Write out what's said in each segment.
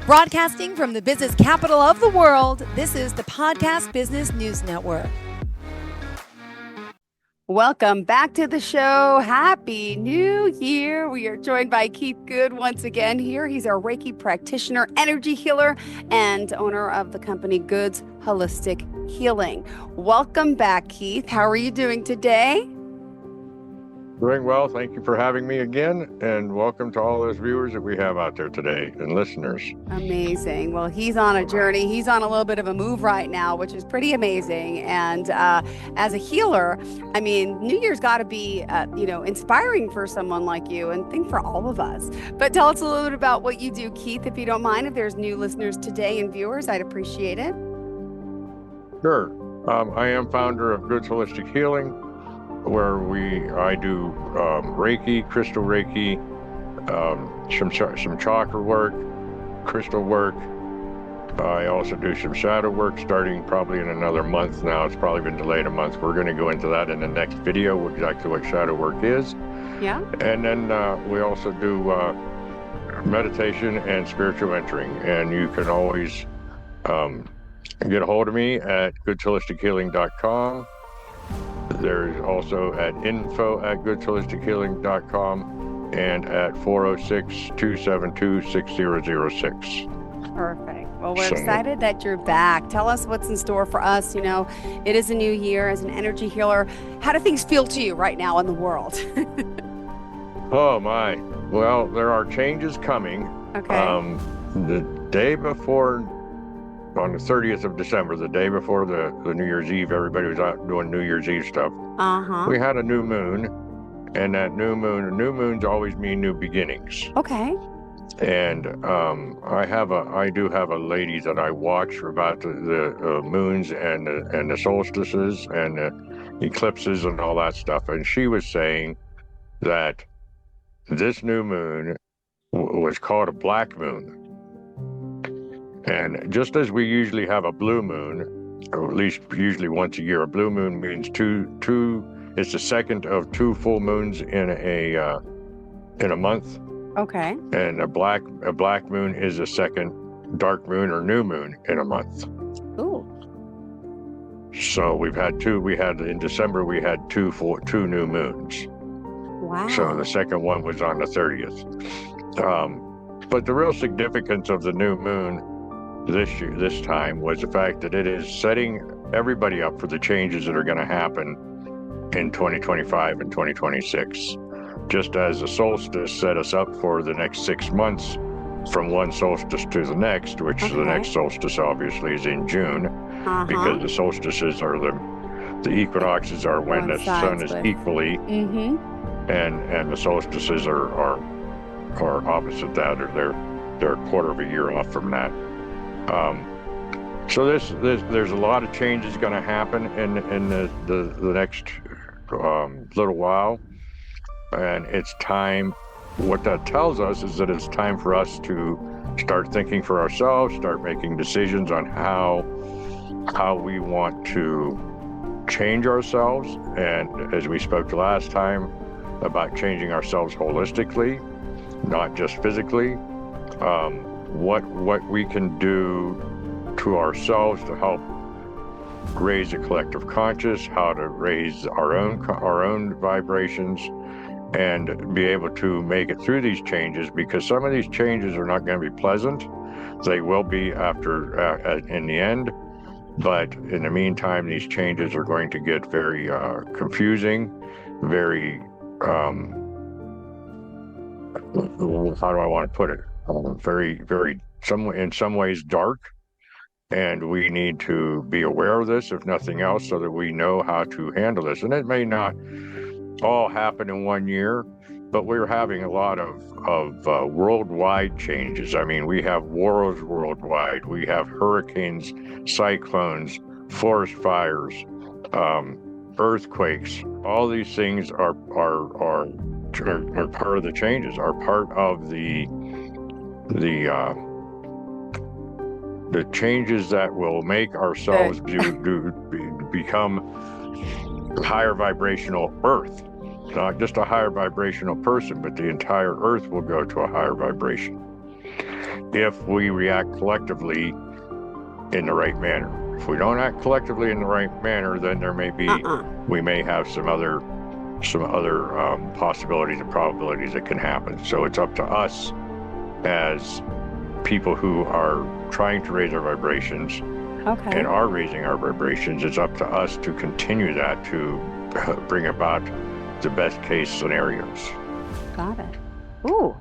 Broadcasting from the business capital of the world, this is the Podcast Business News Network. Welcome back to the show. Happy New Year. We are joined by Keith Good once again here. He's our Reiki practitioner, energy healer, and owner of the company Good's Holistic Healing. Welcome back, Keith. How are you doing today? Doing well. Thank you for having me again, and welcome to all those viewers that we have out there today and listeners. Amazing. Well, he's on a journey. He's on a little bit of a move right now, which is pretty amazing. And as a healer, I mean, New Year's got to be, inspiring for someone like you, and I think for all of us. But tell us a little bit about what you do, Keith, if you don't mind. If there's new listeners today and viewers, I'd appreciate it. Sure. I am founder of Good's Holistic Healing, where I do Reiki, crystal Reiki, some chakra work, crystal work. I also do some shadow work starting probably in another month now. It's probably been delayed a month. We're going to go into that in the next video, exactly what shadow work is. Yeah. And then we also do meditation and spiritual entering. And you can always get a hold of me at goodsholistichealing.com. There's also at info@goodsholistichealing.com and at 406-272-6006. Perfect. Well, we're excited that you're back. Tell us what's in store for us. You know, it is a new year. As an energy healer, how do things feel to you right now in the world? Oh, my. Well, there are changes coming. Okay. The day before, on the 30th of December, the day before the New Year's Eve, everybody was out doing New Year's Eve stuff. We had a new moon, and that new moons always mean new beginnings. Okay. And I do have a lady that I watch about the moons and the solstices and the eclipses and all that stuff. And she was saying that this new moon was called a black moon. And just as we usually have a blue moon, or at least usually once a year, a blue moon means two. It's the second of two full moons in a month. Okay. And a black moon is a second dark moon or new moon in a month. Ooh. So we've had two. In December we had two new moons. Wow. So the second one was on the 30th. But the real significance of the new moon this time was the fact that it is setting everybody up for the changes that are going to happen in 2025 and 2026. Just as the solstice set us up for the next 6 months from one solstice to the next, which the next solstice obviously is in June, because the solstices are the equinoxes are when the sun is equally, and the solstices are opposite that, or they're a quarter of a year off from that. So there's a lot of changes going to happen in the next little while, and it's time. What that tells us is that it's time for us to start thinking for ourselves, start making decisions on how we want to change ourselves, and as we spoke last time about changing ourselves holistically, not just physically. What we can do to ourselves to help raise a collective conscious, how to raise our own vibrations, and be able to make it through these changes, because some of these changes are not going to be pleasant. They will be after in the end, but in the meantime, these changes are going to get very confusing, very how do I want to put it? Very, very, in some ways dark, and we need to be aware of this, if nothing else, so that we know how to handle this. And it may not all happen in 1 year, but we're having a lot of worldwide changes. I mean, we have wars worldwide, we have hurricanes, cyclones, forest fires, earthquakes. All these things are part of the changes, are part of the changes that will make ourselves become higher vibrational Earth. Not just a higher vibrational person, but the entire Earth will go to a higher vibration. if we react collectively in the right manner. If we don't act collectively in the right manner, then there may be, we may have some other possibilities and probabilities that can happen. So it's up to us as people who are trying to raise our vibrations and are raising our vibrations. It's up to us to continue that, to bring about the best case scenarios. Got it. Ooh.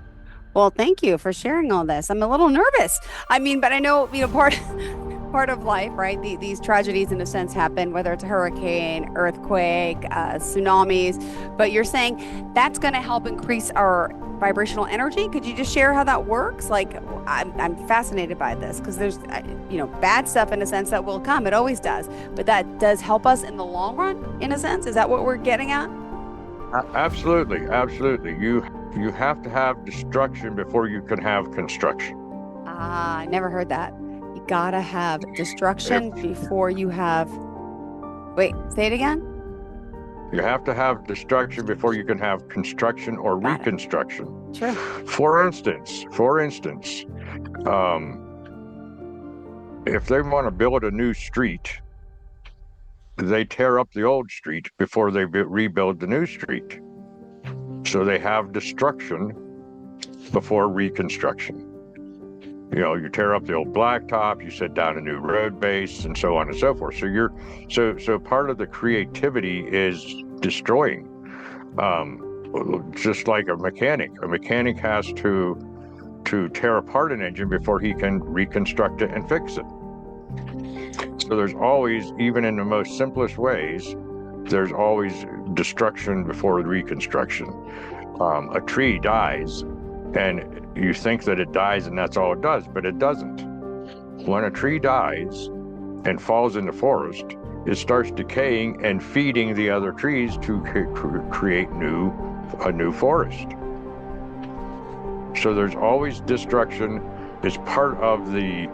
Well, thank you for sharing all this. I'm a little nervous. I mean, but I know, part of life, right? These tragedies, in a sense, happen, whether it's a hurricane, earthquake, tsunamis. But you're saying that's going to help increase our vibrational energy. Could you just share how that works? Like, I'm fascinated by this, because there's, bad stuff, in a sense, that will come. It always does. But that does help us in the long run, in a sense. Is that what we're getting at? Absolutely. You have to have destruction before you can have construction. I never heard that. You gotta have destruction before you have... Wait, say it again? You have to have destruction before you can have construction or Got reconstruction. it. Sure. For instance, if they want to build a new street, they tear up the old street before they rebuild the new street. So they have destruction before reconstruction. You tear up the old blacktop, you set down a new road base, and so on and so forth. So part of the creativity is destroying. Just like a mechanic has to tear apart an engine before he can reconstruct it and fix it. So there's always, even in the most simplest ways, there's always destruction before reconstruction. A tree dies, and you think that it dies and that's all it does, but it doesn't. When a tree dies and falls in the forest, it starts decaying and feeding the other trees to create a new forest. So there's always destruction. It's part of the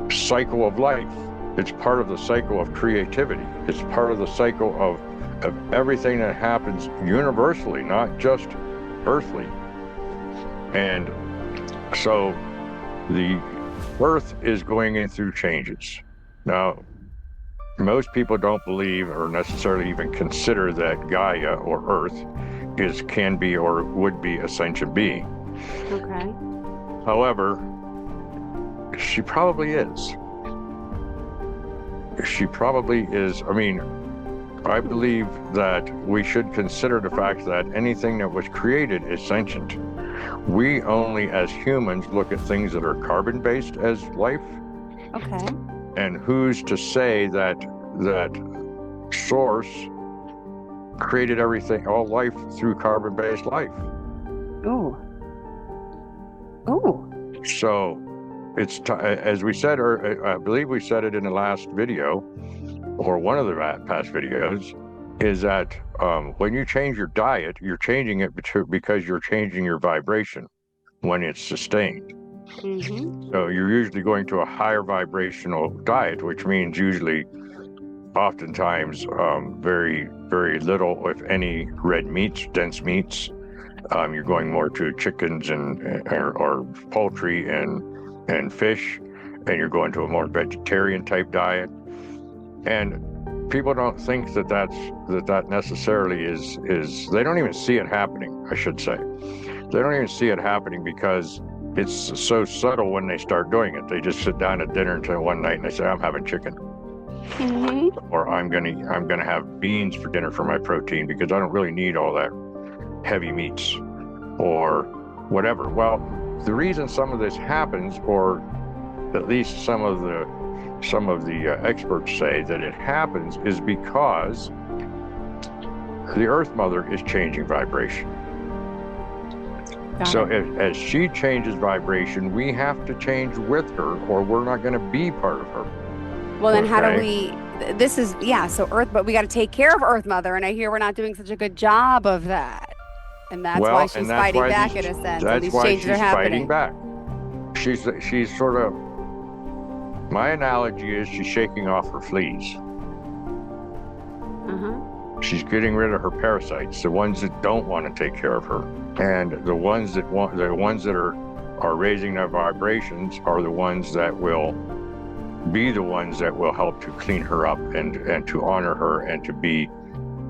cycle of life. It's part of the cycle of creativity. It's part of the cycle of everything that happens universally, not just earthly. And so the earth is going in through changes. Now, most people don't believe or necessarily even consider that Gaia, or earth, can be or would be a sentient being. Okay. However, she probably is. She probably is. I believe that we should consider the fact that anything that was created is sentient. We only, as humans, look at things that are carbon-based as life. Okay. And who's to say that source created everything, all life, through carbon-based life? Ooh. So it's as we said, or I believe we said it in the last video, or one of the past videos, is that when you change your diet, you're changing it because you're changing your vibration when it's sustained. Mm-hmm. So you're usually going to a higher vibrational diet, which means oftentimes, very, very little, if any, red meats, dense meats. You're going more to chickens or poultry and fish, and you're going to a more vegetarian type diet. And people don't think that necessarily is. They don't even see it happening, I should say. They don't even see it happening because it's so subtle when they start doing it. They just sit down at dinner until one night and they say, "I'm having chicken." Mm-hmm. Or I'm gonna have beans for dinner for my protein because I don't really need all that heavy meats or whatever. Well, the reason some of this happens, or at least some of the experts say that it happens, is because the Earth Mother is changing vibration. So as she changes vibration, we have to change with her, or we're not going to be part of her. Well, then how do we, so Earth, but we got to take care of Earth Mother, and I hear we're not doing such a good job of that. And that's why she's fighting back, in a sense. That's why she's fighting back. She's sort of, my analogy is she's shaking off her fleas. She's getting rid of her parasites, the ones that don't want to take care of her, and the ones that are raising their vibrations are the ones that will be the ones that will help to clean her up and to honor her and to be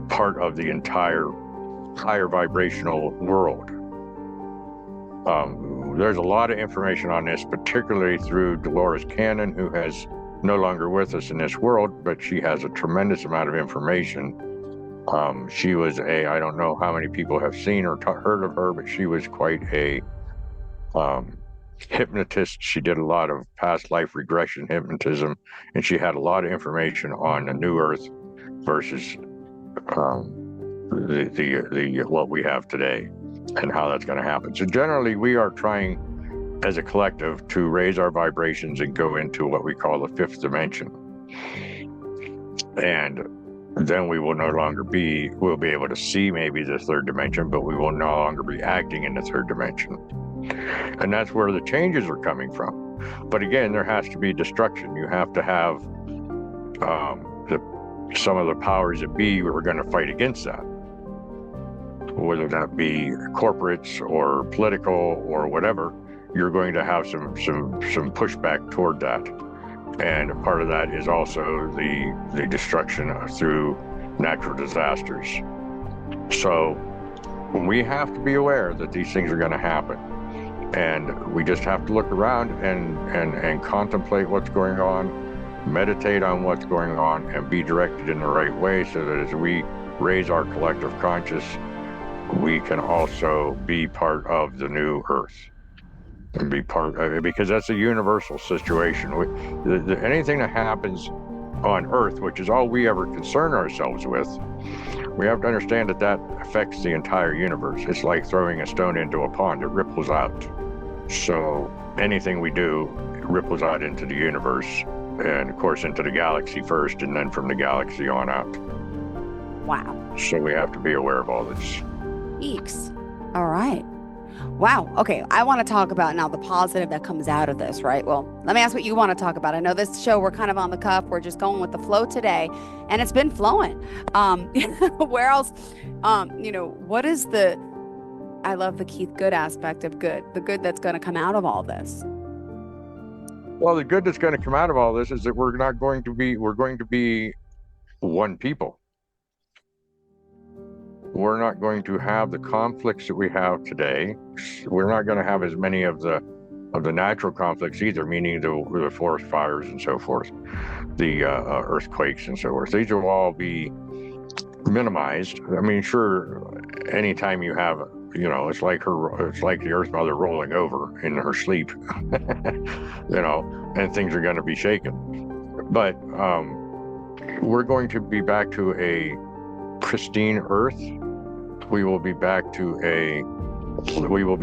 part of the entire higher vibrational world. There's a lot of information on this, particularly through Dolores Cannon, who has no longer with us in this world, but she has a tremendous amount of information. She was I don't know how many people have seen or heard of her, but she was quite a hypnotist. She did a lot of past life regression hypnotism, and she had a lot of information on the new Earth versus the what we have today and how that's going to happen. So generally, we are trying as a collective to raise our vibrations and go into what we call the fifth dimension. And then we will no longer we'll be able to see maybe the third dimension, but we will no longer be acting in the third dimension. And that's where the changes are coming from. But again, there has to be destruction. You have to have some of the powers that be who are going to fight against that, whether that be corporates or political or whatever. You're going to have some pushback toward that. And part of that is also the destruction through natural disasters. So we have to be aware that these things are going to happen. And we just have to look around and contemplate what's going on, meditate on what's going on, and be directed in the right way so that as we raise our collective conscious, we can also be part of the new Earth. And be part of it, because that's a universal situation. Anything that happens on Earth, which is all we ever concern ourselves with, we have to understand that affects the entire universe. It's like throwing a stone into a pond. It ripples out. So anything we do ripples out into the universe, and of course into the galaxy first, and then from the galaxy on out. Wow. So we have to be aware of all this. Eeks. All right. Wow. Okay. I want to talk about now the positive that comes out of this, right? Well, let me ask what you want to talk about. I know this show, we're kind of on the cuff. We're just going with the flow today, and it's been flowing. Where else, what is I love the Keith Good aspect of good, the good that's going to come out of all this. Well, the good that's going to come out of all this is that we're going to be one people. We're not going to have the conflicts that we have today. We're not going to have as many of the natural conflicts either, meaning the forest fires and so forth, the earthquakes and so forth. These will all be minimized. I mean, sure, anytime you have, it's like the Earth Mother rolling over in her sleep, and things are going to be shaken. But we're going to be back to a pristine Earth. We will be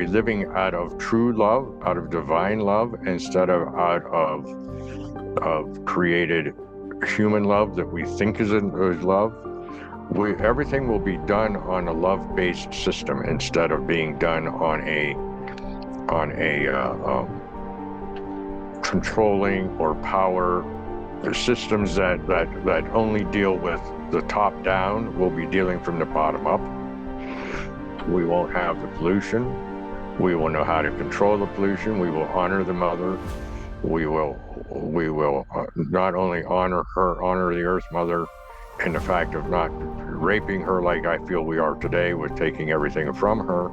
living out of true love, out of divine love, instead of out of created human love that we think is love. Everything will be done on a love-based system instead of being done on a controlling or power. The systems that only deal with the top down will be dealing from the bottom up. We won't have the pollution. We will know how to control the pollution. We will honor the mother. We will not only honor the Earth Mother in the fact of not raping her like I feel we are today with taking everything from her,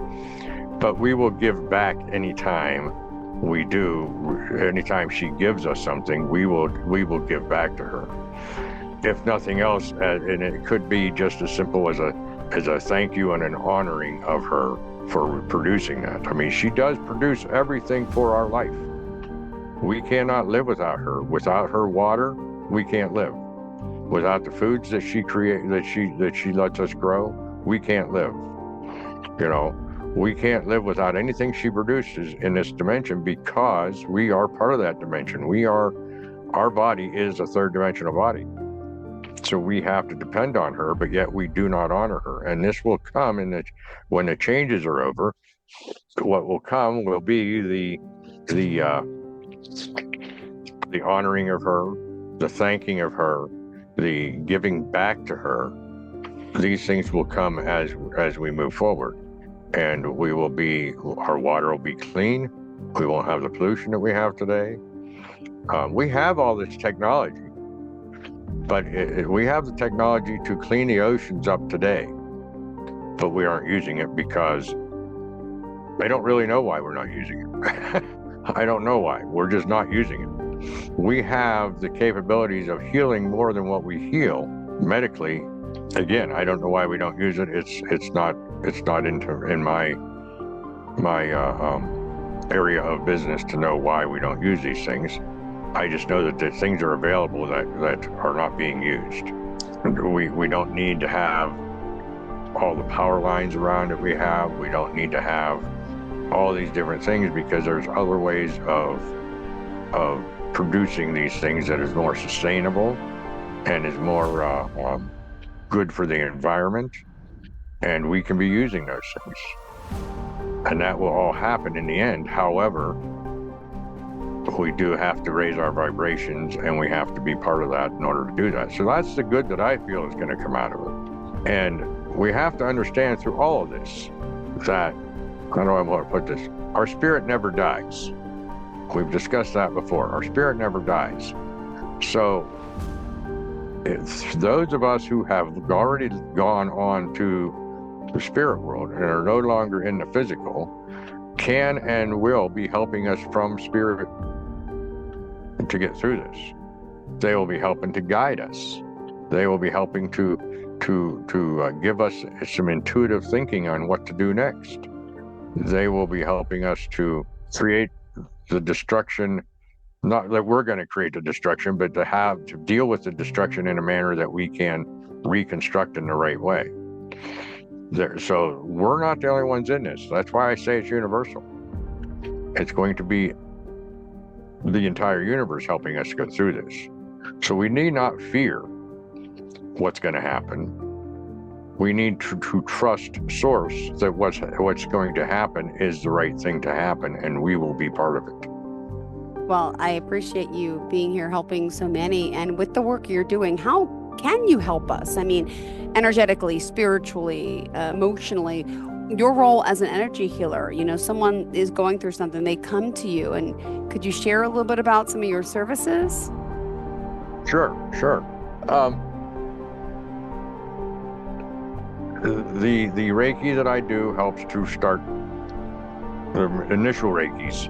but we will give back anytime she gives us something, we will give back to her. If nothing else, and it could be just as simple as a thank you and an honoring of her for producing that. I mean, she does produce everything for our life. We cannot live without her. Without her water, we can't live. Without the foods that she creates, that she lets us grow, we can't live. We can't live without anything she produces in this dimension, because we are part of that dimension. Our body is a third dimensional body. So we have to depend on her, but yet we do not honor her. And this will come when the changes are over. What will come will be the honoring of her, the thanking of her, the giving back to her. These things will come as we move forward, and our water will be clean. We won't have the pollution that we have today. We have all this technology, but we have the technology to clean the oceans up today, but we aren't using it because I don't really know why we're not using it. I don't know why. We're just not using it. We have the capabilities of healing more than what we heal medically. Again, I don't know why we don't use it. It's not in my area of business to know why we don't use these things. I just know that the things are available that are not being used. We don't need to have all the power lines around that we have. We don't need to have all these different things because there's other ways of producing these things that is more sustainable and is more good for the environment, and we can be using those things, and that will all happen in the end. However, we do have to raise our vibrations, and we have to be part of that in order to do that. So that's the good that I feel is going to come out of it. And we have to understand through all of this that, I don't know how I want to put this, our spirit never dies. We've discussed that before. Our spirit never dies. So it's those of us who have already gone on to the spirit world and are no longer in the physical can and will be helping us from spirit to get through this. They will be helping to guide us. They will be helping to give us some intuitive thinking on what to do next. They will be helping us to create the destruction, not that we're going to create the destruction, but to deal with the destruction in a manner that we can reconstruct in the right way. So we're not the only ones in this. That's why I say it's universal. It's going to be the entire universe helping us go through this. So we need not fear what's going to happen. We need to trust source that what's going to happen is the right thing to happen, and we will be part of it. Well, I appreciate you being here helping so many, and with the work you're doing, how can you help us? I mean, energetically, spiritually, emotionally, your role as an energy healer, someone is going through something, they come to you, and could you share a little bit about some of your services? Sure. The Reiki that I do helps to start, the initial Reikis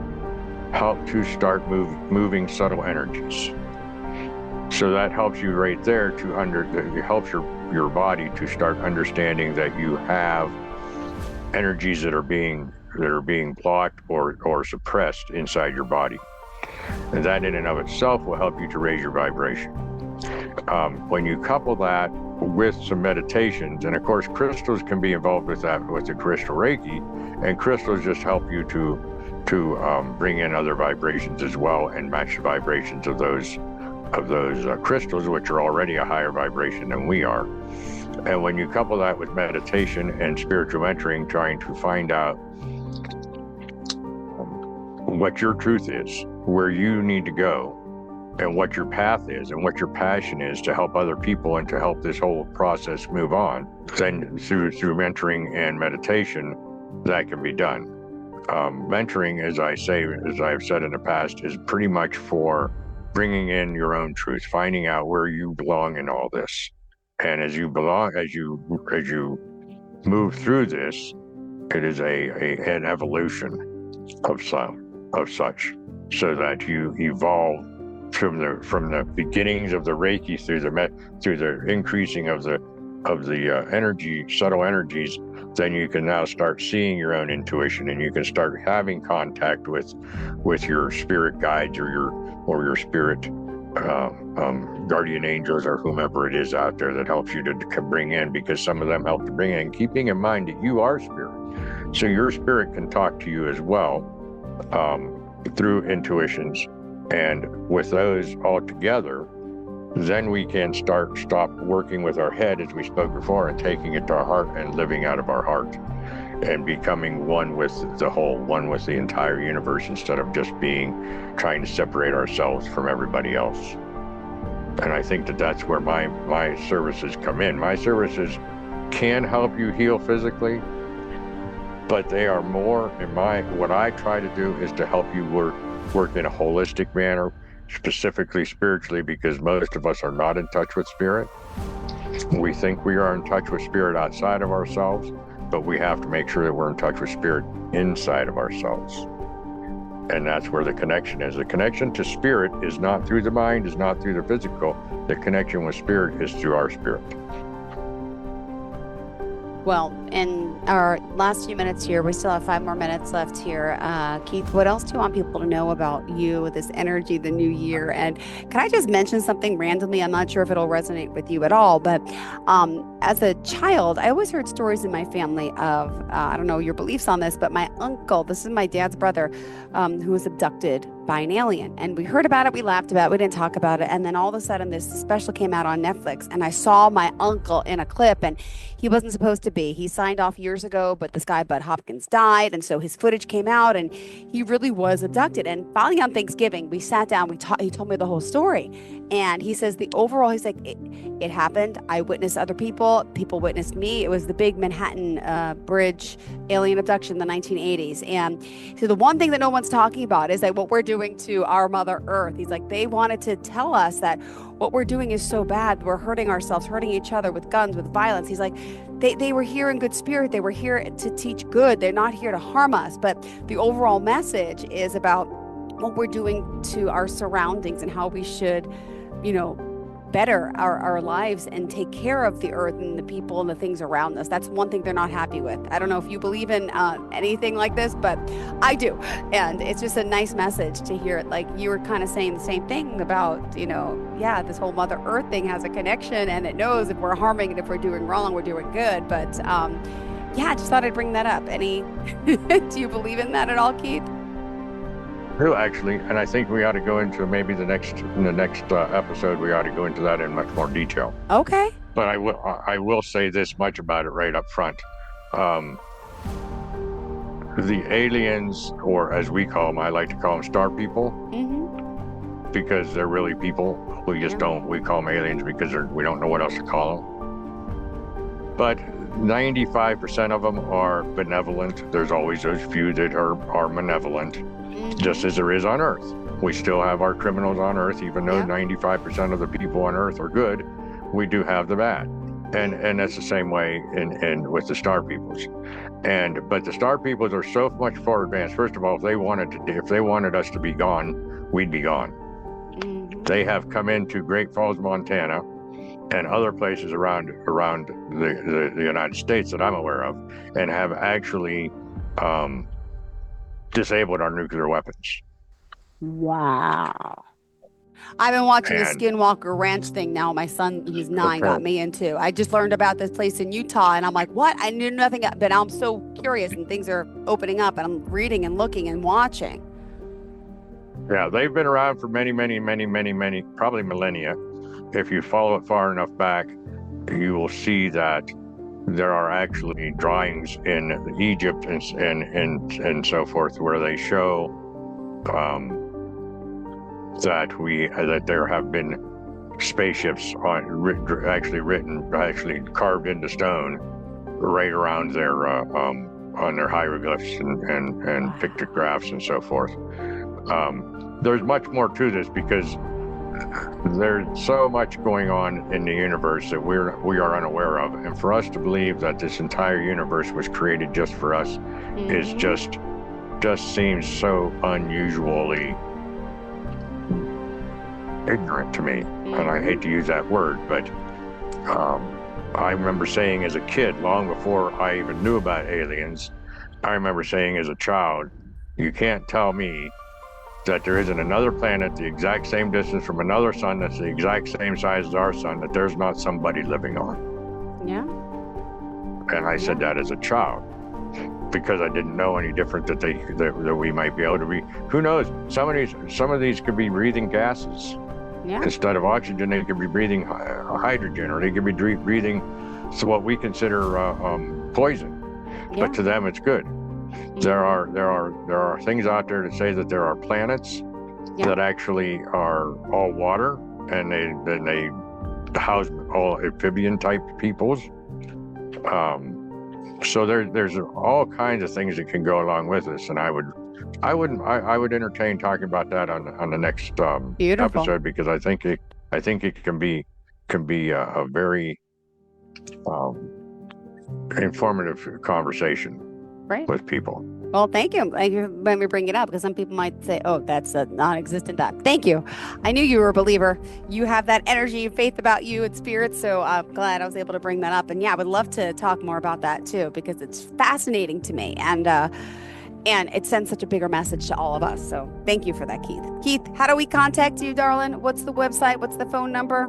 help to start moving subtle energies. So that helps you right there it helps your body to start understanding that you have energies that are being blocked or suppressed inside your body. And that in and of itself will help you to raise your vibration. When you couple that with some meditations, and of course crystals can be involved with that, with the crystal Reiki, and crystals just help you to bring in other vibrations as well and match the vibrations of those crystals, which are already a higher vibration than we are. And when you couple that with meditation and spiritual mentoring, trying to find out what your truth is, where you need to go, and what your path is, and what your passion is to help other people and to help this whole process move on, then through mentoring and meditation, that can be done. Mentoring, as I've said in the past, is pretty much for bringing in your own truth, finding out where you belong in all this. And as you move through this, it is an evolution of such, so that you evolve from the beginnings of the Reiki through the increasing of the energy, subtle energies. Then you can now start seeing your own intuition, and you can start having contact with your spirit guides or your spirit guardian angels or whomever it is out there that helps you to bring in, because some of them help to bring in, keeping in mind that you are spirit. So your spirit can talk to you as well through intuitions. And with those all together, then we can stop working with our head, as we spoke before, and taking it to our heart and living out of our heart and becoming one with the whole, one with the entire universe, instead of just trying to separate ourselves from everybody else. And I think that's where my services come in. My services can help you heal physically, but they are more what I try to do is to help you work in a holistic manner, specifically spiritually, because most of us are not in touch with spirit. We think we are in touch with spirit outside of ourselves, but we have to make sure that we're in touch with spirit inside of ourselves. And that's where the connection is. The connection to spirit is not through the mind, is not through the physical. The connection with spirit is through our spirit. Well, in our last few minutes here, we still have 5 more minutes left here. Keith, what else do you want people to know about you, this energy, the new year? And can I just mention something randomly? I'm not sure if it'll resonate with you at all, but as a child, I always heard stories in my family of, I don't know your beliefs on this, but my uncle, this is my dad's brother, who was abducted by an alien. And we heard about it, we laughed about it, we didn't talk about it. And then all of a sudden this special came out on Netflix and I saw my uncle in a clip, and he wasn't supposed to be. He signed off years ago, but this guy, Bud Hopkins, died. And so his footage came out and he really was abducted. And finally on Thanksgiving, we sat down, he told me the whole story. And he says he's like, it happened. I witnessed other people witnessed me. It was the big Manhattan Bridge alien abduction in the 1980s. And so the one thing that no one's talking about is like what we're doing to our Mother Earth. He's like, they wanted to tell us that what we're doing is so bad. We're hurting ourselves, hurting each other with guns, with violence. He's like, they were here in good spirit. They were here to teach good. They're not here to harm us. But the overall message is about what we're doing to our surroundings and how we should, better our lives and take care of the earth and the people and the things around us. That's one thing they're not happy with. I don't know if you believe in anything like this, but I do. And it's just a nice message to hear it. Like you were kind of saying the same thing about, this whole Mother Earth thing has a connection and it knows if we're harming and if we're doing wrong, we're doing good. But I just thought I'd bring that up. Do you believe in that at all, Keith? True, actually, and I think we ought to go into maybe in the next episode. We ought to go into that in much more detail. Okay. But I will say this much about it right up front: the aliens, or as we call them, I like to call them star people, because they're really people. We just don't. We call them aliens because we don't know what else to call them. But 95% of them are benevolent. There's always those few that are malevolent. Just as there is on Earth. We still have our criminals on Earth, even though 95% of the people on Earth are good, we do have the bad. And that's the same way in with the star peoples. But the star peoples are so much far advanced. First of all, if they wanted us to be gone, we'd be gone. They have come into Great Falls, Montana, and other places around the United States that I'm aware of, and have actually disabled our nuclear weapons. Wow. I've been watching the Skinwalker Ranch thing now. My son, who's 9, got me into. I just learned about this place in Utah, and I'm like, what? I knew nothing, but now I'm so curious, and things are opening up, and I'm reading and looking and watching. Yeah, they've been around for many, probably millennia. If you follow it far enough back, you will see that there are actually drawings in Egypt and so forth where they show that there have been spaceships actually carved into stone right around their on their hieroglyphs and pictographs and so forth. There's much more to this because there's so much going on in the universe that we are unaware of, and for us to believe that this entire universe was created just for us is just seems so unusually ignorant to me. And I hate to use that word, but I remember saying as a kid, long before I even knew about aliens, I remember saying as a child, you can't tell me that there isn't another planet the exact same distance from another sun that's the exact same size as our sun that there's not somebody living on. Yeah. And I said that as a child because I didn't know any different that we might be able to be. Who knows? Some of these could be breathing gases. Yeah. Instead of oxygen, they could be breathing hydrogen, or they could be breathing what we consider poison. Yeah. But to them, it's good. There are things out there that say that there are planets that actually are all water, and they house all amphibian type peoples. So there's all kinds of things that can go along with this, and I would entertain talking about that on the next Beautiful. episode, because I think it can be a very informative conversation Right. with people. Well, thank you. Thank you when we bring it up, because some people might say, oh, that's a non-existent fact. Thank you. I knew you were a believer. You have that energy and faith about you and spirit. So I'm glad I was able to bring that up. And yeah, I would love to talk more about that too, because it's fascinating to me. And it sends such a bigger message to all of us. So thank you for that, Keith. Keith, how do we contact you, darling? What's the website? What's the phone number?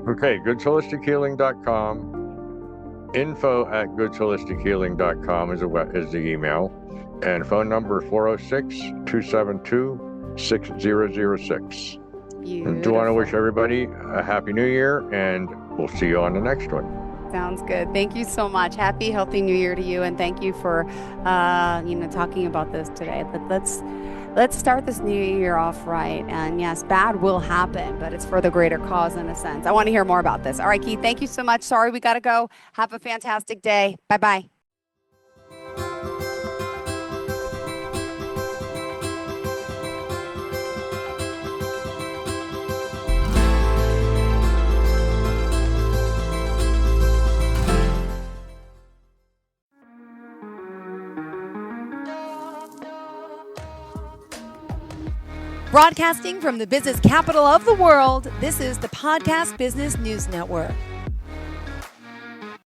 Okay, goodsholistichealing.com. info@goodsholistichealing.com is the email, and phone number 406-272-6006. And do want to wish everybody a happy new year, and we'll see you on the next one. Sounds good. Thank you so much. Happy, healthy New Year to you, and thank you for talking about this today. Let's start this new year off right. And yes, bad will happen, but it's for the greater cause in a sense. I want to hear more about this. All right, Keith, thank you so much. Sorry, we got to go. Have a fantastic day. Bye-bye. Broadcasting from the business capital of the world, this is the Podcast Business News Network.